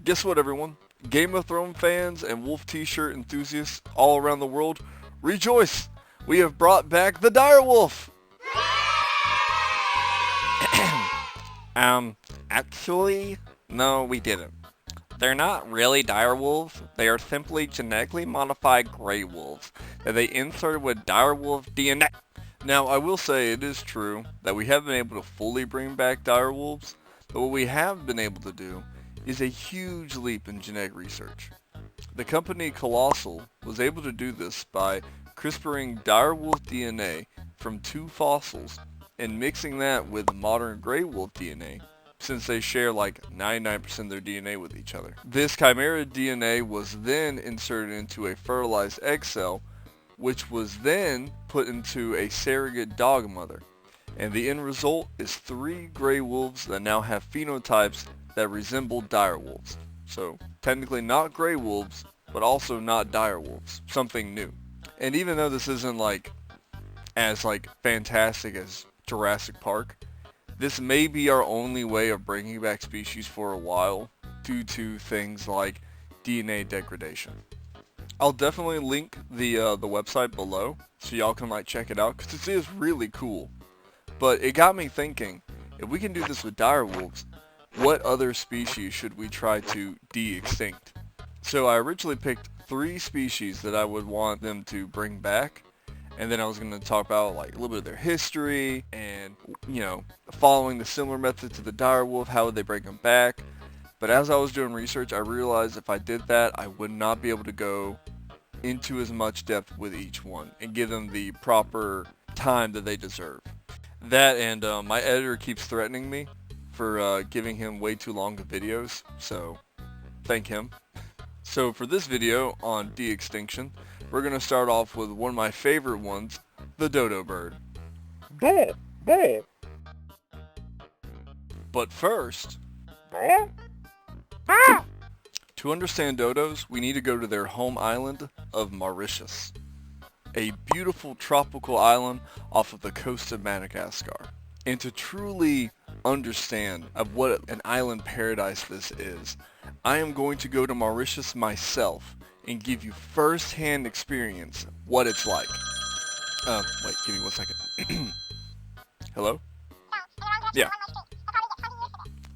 Guess what, everyone? Game of Thrones fans and wolf t-shirt enthusiasts all around the world, rejoice! We have brought back the direwolf! Actually, no, we didn't. They're not really direwolves. They are simply genetically modified gray wolves that they inserted with direwolf DNA. Now, I will say it is true that we haven't been able to fully bring back direwolves, but what we have been able to do is a huge leap in genetic research. The company Colossal was able to do this by CRISPRing direwolf DNA from two fossils and mixing that with modern gray wolf DNA, since they share like 99% of their DNA with each other. This chimera DNA was then inserted into a fertilized egg cell, which was then put into a surrogate dog mother. And the end result is 3 gray wolves that now have phenotypes that resemble dire wolves. So technically not gray wolves, but also not dire wolves. Something new. And even though this isn't as fantastic as Jurassic Park, this may be our only way of bringing back species for a while due to things like DNA degradation. I'll definitely link the website below so y'all can check it out because it is really cool. But it got me thinking, if we can do this with dire wolves, what other species should we try to de-extinct? So I originally picked 3 species that I would want them to bring back, and then I was going to talk about a little bit of their history and, following the similar method to the dire wolf, how would they bring them back. But as I was doing research, I realized if I did that, I would not be able to go into as much depth with each one and give them the proper time that they deserve. That and my editor keeps threatening me for giving him way too long of videos, so thank him. So for this video on de-extinction, we're going to start off with one of my favorite ones, the dodo bird. But first, to understand dodos, we need to go to their home island of Mauritius, a beautiful tropical island off of the coast of Madagascar. And to truly understand of what an island paradise this is, I am going to go to Mauritius myself and give you first-hand experience what it's like. Wait, give me 1 second. Hello? Yeah.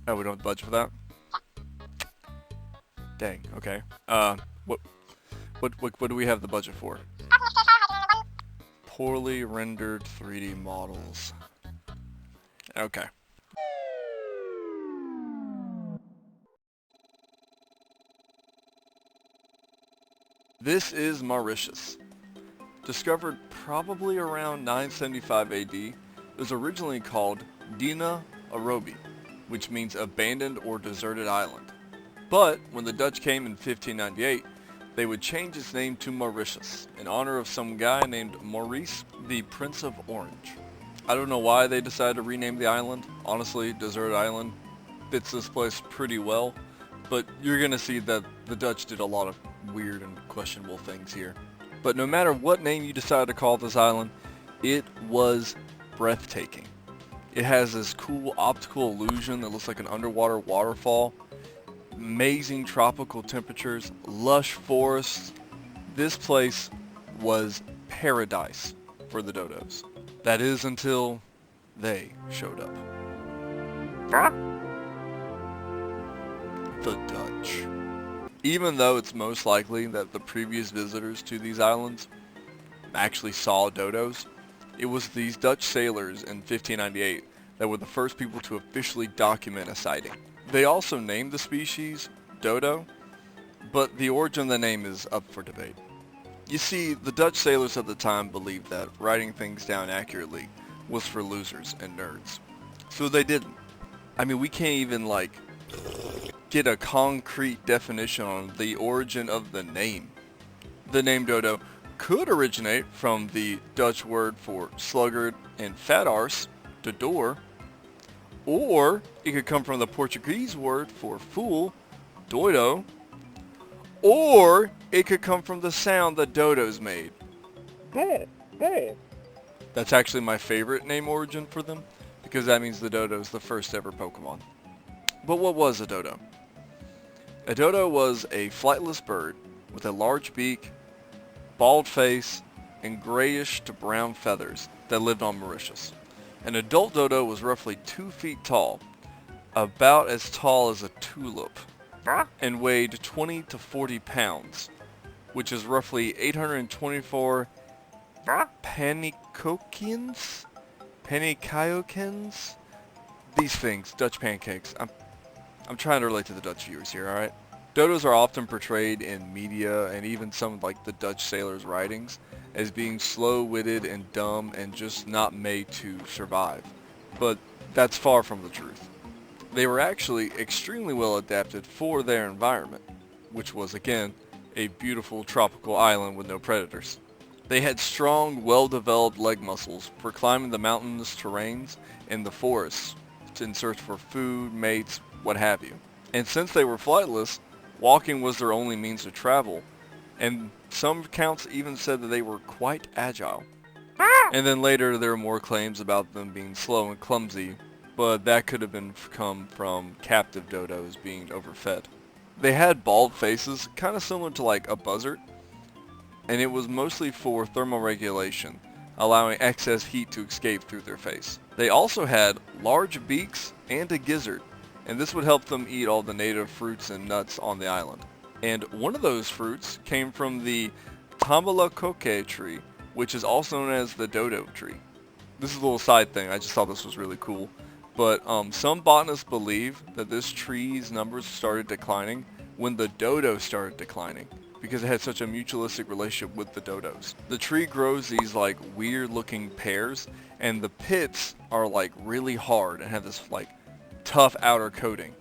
Oh, we don't have the budget for that? Dang, okay. What do we have the budget for? Poorly rendered 3D models. Okay. This is Mauritius. Discovered probably around 975 AD, it was originally called Dina Arobi, which means abandoned or deserted island. But when the Dutch came in 1598, they would change its name to Mauritius in honor of some guy named Maurice, the Prince of Orange. I don't know why they decided to rename the island. Honestly, deserted island fits this place pretty well, but you're gonna see that the Dutch did a lot of weird and questionable things here. But no matter what name you decide to call this island, it was breathtaking. It has this cool optical illusion that looks like an underwater waterfall, amazing tropical temperatures, lush forests. This place was paradise for the dodos. That is until they showed up. The Dutch. Even though it's most likely that the previous visitors to these islands actually saw dodos, it was these Dutch sailors in 1598 that were the first people to officially document a sighting. They also named the species Dodo, but the origin of the name is up for debate. You see, the Dutch sailors at the time believed that writing things down accurately was for losers and nerds. So they didn't. I mean, we can't even get a concrete definition on the origin of the name. The name Dodo could originate from the Dutch word for sluggard and fat arse, Dodor, or it could come from the Portuguese word for fool, Doido, or it could come from the sound that dodos made. That's actually my favorite name origin for them, because that means the dodo is the first ever Pokemon. But what was a dodo? A dodo was a flightless bird with a large beak, bald face, and grayish to brown feathers that lived on Mauritius. An adult dodo was roughly 2 feet tall, about as tall as a tulip, and weighed 20 to 40 pounds, which is roughly 824 panicokins? Panicokins? These things, Dutch pancakes. I'm trying to relate to the Dutch viewers here, alright? Dodos are often portrayed in media and even some like the Dutch sailors' writings as being slow-witted and dumb and just not made to survive. But that's far from the truth. They were actually extremely well adapted for their environment, which was again a beautiful tropical island with no predators. They had strong, well-developed leg muscles for climbing the mountainous terrains and the forests in search for food, mates, what have you. And since they were flightless, walking was their only means of travel, and some accounts even said that they were quite agile. And then later there were more claims about them being slow and clumsy, but that could have come from captive dodos being overfed. They had bald faces, kind of similar to like a buzzard, and it was mostly for thermal regulation, allowing excess heat to escape through their face. They also had large beaks and a gizzard, and this would help them eat all the native fruits and nuts on the island. And one of those fruits came from the tambalakoke tree, which is also known as the dodo tree. This is a little side thing, I just thought this was really cool. But some botanists believe that this tree's numbers started declining when the dodo started declining, because it had such a mutualistic relationship with the dodos. The tree grows these like weird looking pears, and the pits are like really hard and have this like tough outer coating.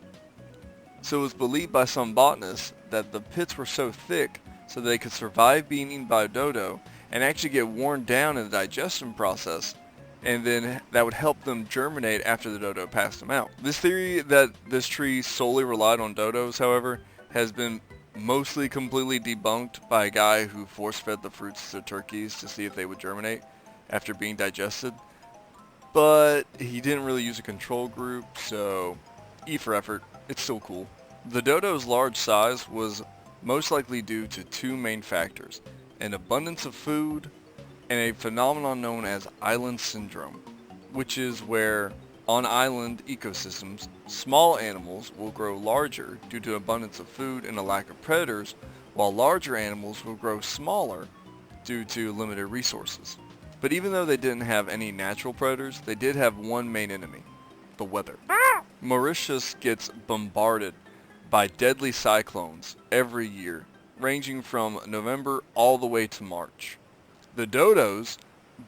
So it was believed by some botanists that the pits were so thick so they could survive being eaten by a dodo and actually get worn down in the digestion process, and then that would help them germinate after the dodo passed them out. This theory that this tree solely relied on dodos, however, has been mostly completely debunked by a guy who force-fed the fruits to turkeys to see if they would germinate after being digested. But he didn't really use a control group, so E for effort, it's still cool. The dodo's large size was most likely due to two main factors: an abundance of food and a phenomenon known as island syndrome, which is where on island ecosystems, small animals will grow larger due to abundance of food and a lack of predators, while larger animals will grow smaller due to limited resources. But even though they didn't have any natural predators, they did have one main enemy: the weather. Mauritius gets bombarded by deadly cyclones every year, ranging from November all the way to March. The dodos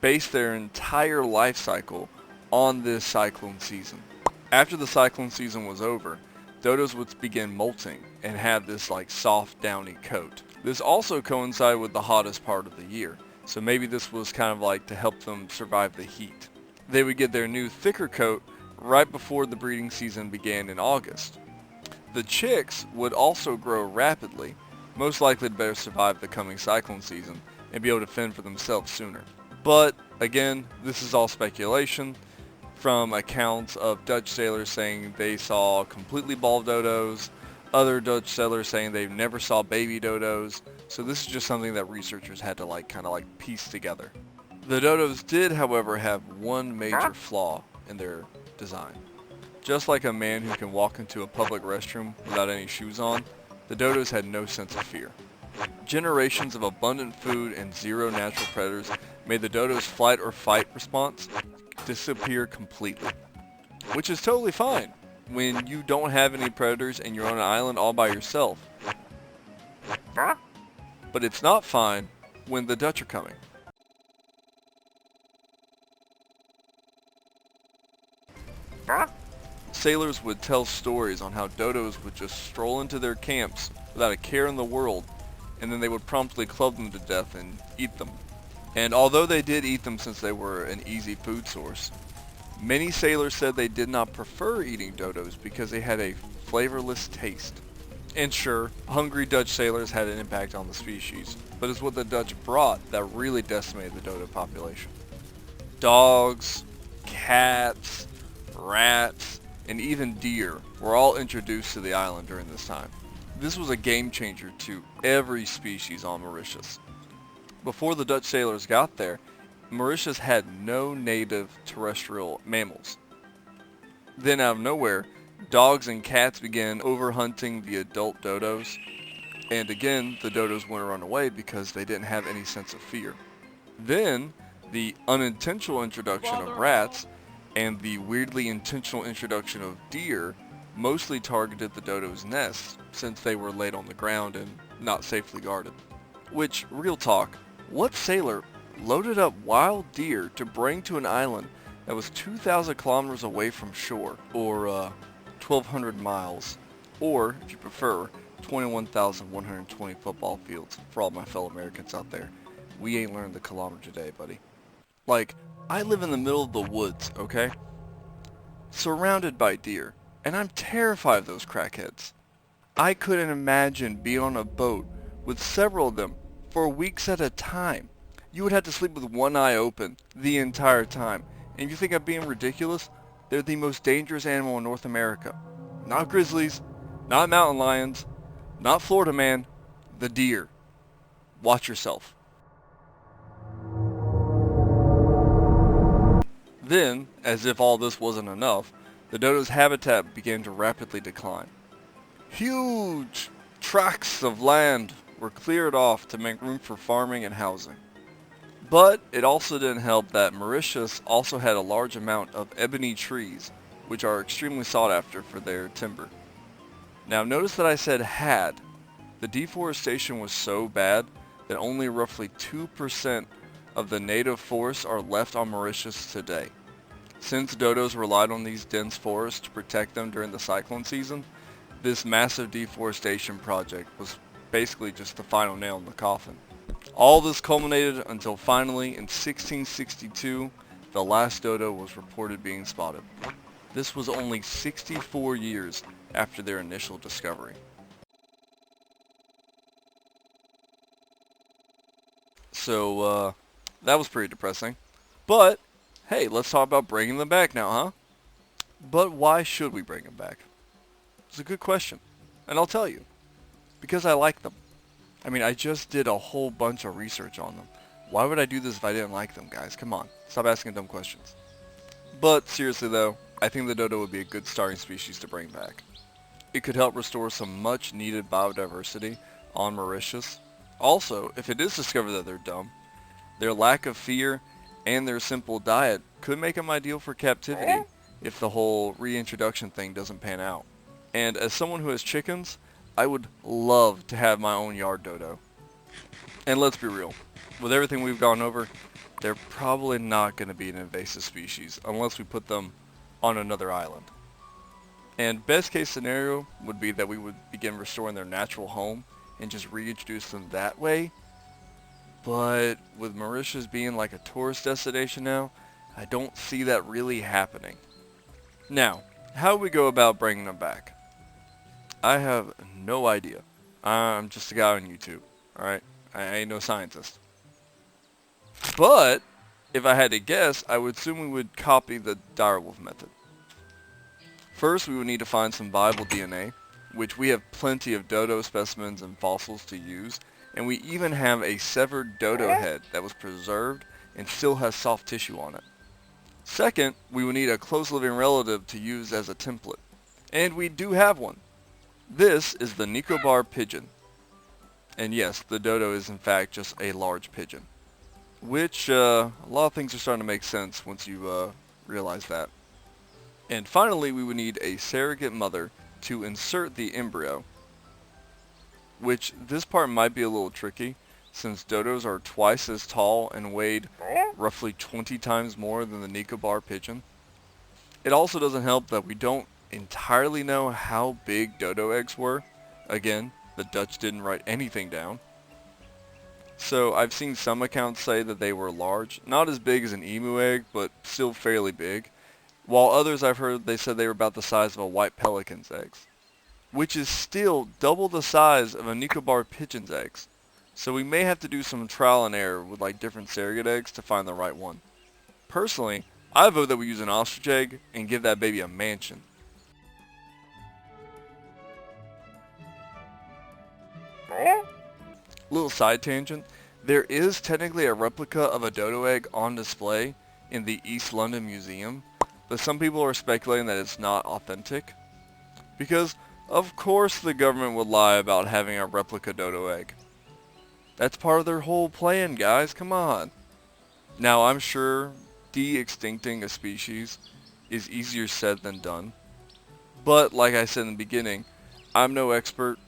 base their entire life cycle on this cyclone season. After the cyclone season was over, dodos would begin molting and have this like soft downy coat. This also coincided with the hottest part of the year, so maybe this was kind of like to help them survive the heat. They would get their new thicker coat right before the breeding season began in August. The chicks would also grow rapidly, most likely to better survive the coming cyclone season and be able to fend for themselves sooner. But again, this is all speculation from accounts of Dutch sailors saying they saw completely bald dodos, other Dutch sailors saying they never saw baby dodos, so this is just something that researchers had to kind of piece together. The dodos did, however, have one major flaw in their design. Just like a man who can walk into a public restroom without any shoes on, the dodos had no sense of fear. Generations of abundant food and zero natural predators made the dodo's flight or fight response disappear completely. Which is totally fine when you don't have any predators and you're on an island all by yourself. But it's not fine when the Dutch are coming. Sailors would tell stories on how dodos would just stroll into their camps without a care in the world, and then they would promptly club them to death and eat them. And although they did eat them since they were an easy food source, many sailors said they did not prefer eating dodos because they had a flavorless taste. And sure, hungry Dutch sailors had an impact on the species, but it's what the Dutch brought that really decimated the dodo population. Dogs, cats, rats, and even deer were all introduced to the island during this time. This was a game changer to every species on Mauritius. Before the Dutch sailors got there, Mauritius had no native terrestrial mammals. Then out of nowhere, dogs and cats began overhunting the adult dodos, and again, the dodos wouldn't run away because they didn't have any sense of fear. Then, the unintentional introduction of rats and the weirdly intentional introduction of deer mostly targeted the dodos' nests since they were laid on the ground and not safely guarded. Which, real talk, what sailor loaded up wild deer to bring to an island that was 2,000 kilometers away from shore, or 1,200 miles, or, if you prefer, 21,120 football fields for all my fellow Americans out there? We ain't learned the kilometer today, buddy. Like, I live in the middle of the woods, okay? Surrounded by deer, and I'm terrified of those crackheads. I couldn't imagine being on a boat with several of them for weeks at a time. You would have to sleep with one eye open the entire time. And if you think I'm being ridiculous, they're the most dangerous animal in North America. Not grizzlies, not mountain lions, not Florida man, the deer. Watch yourself. Then, as if all this wasn't enough, the dodo's habitat began to rapidly decline. Huge tracts of land were cleared off to make room for farming and housing. But it also didn't help that Mauritius also had a large amount of ebony trees, which are extremely sought after for their timber. Now notice that I said had. The deforestation was so bad that only roughly 2% of the native forests are left on Mauritius today. Since dodos relied on these dense forests to protect them during the cyclone season, this massive deforestation project was basically just the final nail in the coffin. All this culminated until finally in 1662, the last dodo was reported being spotted. This was only 64 years after their initial discovery. So, that was pretty depressing. But, hey, let's talk about bringing them back now, huh? But why should we bring them back? It's a good question, and I'll tell you. Because I like them. I mean, I just did a whole bunch of research on them. Why would I do this if I didn't like them, guys? Come on, stop asking dumb questions. But seriously though, I think the dodo would be a good starting species to bring back. It could help restore some much needed biodiversity on Mauritius. Also, if it is discovered that they're dumb, their lack of fear and their simple diet could make them ideal for captivity if the whole reintroduction thing doesn't pan out. And as someone who has chickens, I would love to have my own yard dodo. And let's be real, with everything we've gone over, they're probably not going to be an invasive species unless we put them on another island. And best case scenario would be that we would begin restoring their natural home and just reintroduce them that way. But with Mauritius being like a tourist destination now, I don't see that really happening. Now, how do we go about bringing them back? I have no idea. I'm just a guy on YouTube, alright? I ain't no scientist. But, if I had to guess, I would assume we would copy the direwolf method. First, we would need to find some viable DNA, which we have plenty of dodo specimens and fossils to use, and we even have a severed dodo head that was preserved and still has soft tissue on it. Second, we would need a close living relative to use as a template, and we do have one. This is the Nicobar pigeon. And yes, the dodo is in fact just a large pigeon. Which, a lot of things are starting to make sense once you realize that. And finally, we would need a surrogate mother to insert the embryo. Which, this part might be a little tricky, since dodos are twice as tall and weighed roughly 20 times more than the Nicobar pigeon. It also doesn't help that we don't entirely know how big dodo eggs were. Again, the Dutch didn't write anything down. So I've seen some accounts say that they were large, not as big as an emu egg, but still fairly big, while others I've heard they said they were about the size of a white pelican's eggs, which is still double the size of a Nicobar pigeon's eggs. So we may have to do some trial and error with like different surrogate eggs to find the right one. Personally, I vote that we use an ostrich egg and give that baby a mansion. Little side tangent, there is technically a replica of a dodo egg on display in the East London Museum, but some people are speculating that it's not authentic. Because, of course the government would lie about having a replica dodo egg. That's part of their whole plan, guys, come on. Now, I'm sure de-extincting a species is easier said than done. But, like I said in the beginning, I'm no expert,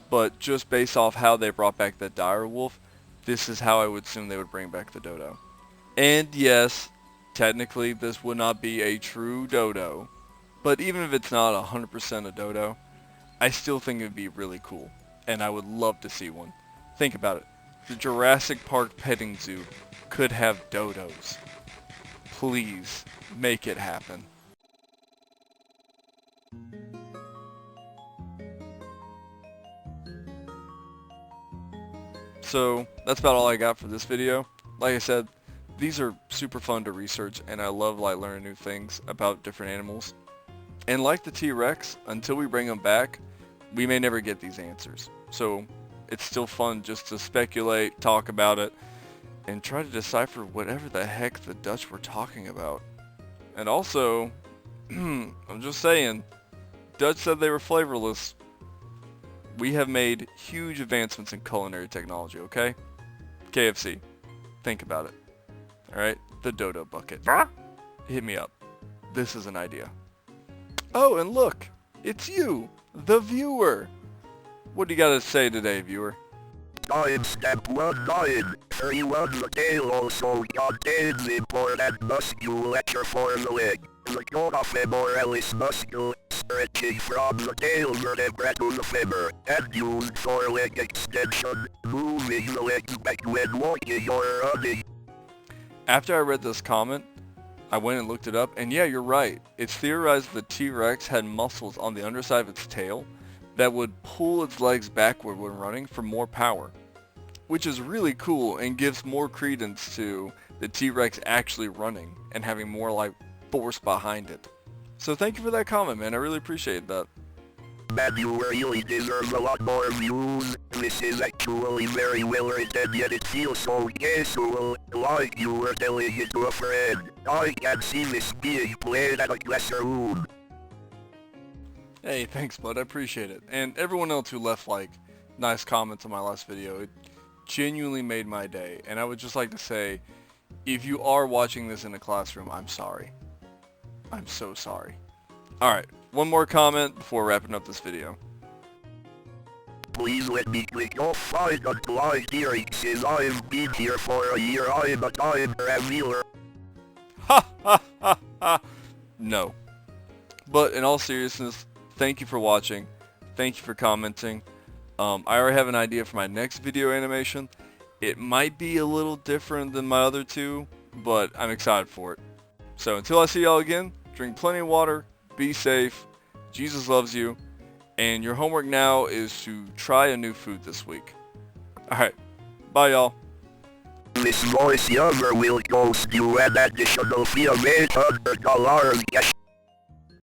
but just based off how they brought back the dire wolf, this is how I would assume they would bring back the dodo. And yes, technically this would not be a true dodo, but even if it's not 100% a dodo, I still think it would be really cool, and I would love to see one. Think about it. The Jurassic Park petting zoo could have dodos. Please, make it happen. So, that's about all I got for this video. Like I said, these are super fun to research, and I love learning new things about different animals. And like the T-Rex, until we bring them back, we may never get these answers. So, it's still fun just to speculate, talk about it, and try to decipher whatever the heck the Dutch were talking about. And also, I'm just saying, Dutch said they were flavorless. We have made huge advancements in culinary technology, okay? KFC, think about it. Alright, the Dodo bucket. Hit me up. This is an idea. Oh, and look, it's you, the viewer. What do you got to say today, viewer? Step 19. 31 the tail also contains important musculature for the leg. The corophemoralis muscle stretching from the tail vertebra to the femur and used for leg extension, moving the legs back when walking or running. After I read this comment, I went and looked it up, and yeah, you're right. It's theorized the T-Rex had muscles on the underside of its tail that would pull its legs backward when running for more power, which is really cool and gives more credence to the T-Rex actually running and having more force behind it. So thank you for that comment, man. I really appreciate that. Man, you really deserve a lot more views. This is actually very well written, yet it feels so casual, like you were telling it to a friend. I can see this being played at a classroom. Hey, thanks, bud. I appreciate it. And everyone else who left nice comments on my last video, it genuinely made my day. And I would just like to say, if you are watching this in a classroom, I'm sorry. I'm so sorry. Alright, one more comment before wrapping up this video. Please let me click off find until I hearing says I've been here for a year. I'm a time traveler. Ha ha ha ha. No. But in all seriousness, thank you for watching. Thank you for commenting. I already have an idea for my next video animation. It might be a little different than my other two, but I'm excited for it. So until I see y'all again, drink plenty of water, be safe, Jesus loves you, and your homework now is to try a new food this week. Alright, bye y'all. This voice over will cost you an additional fee of $800.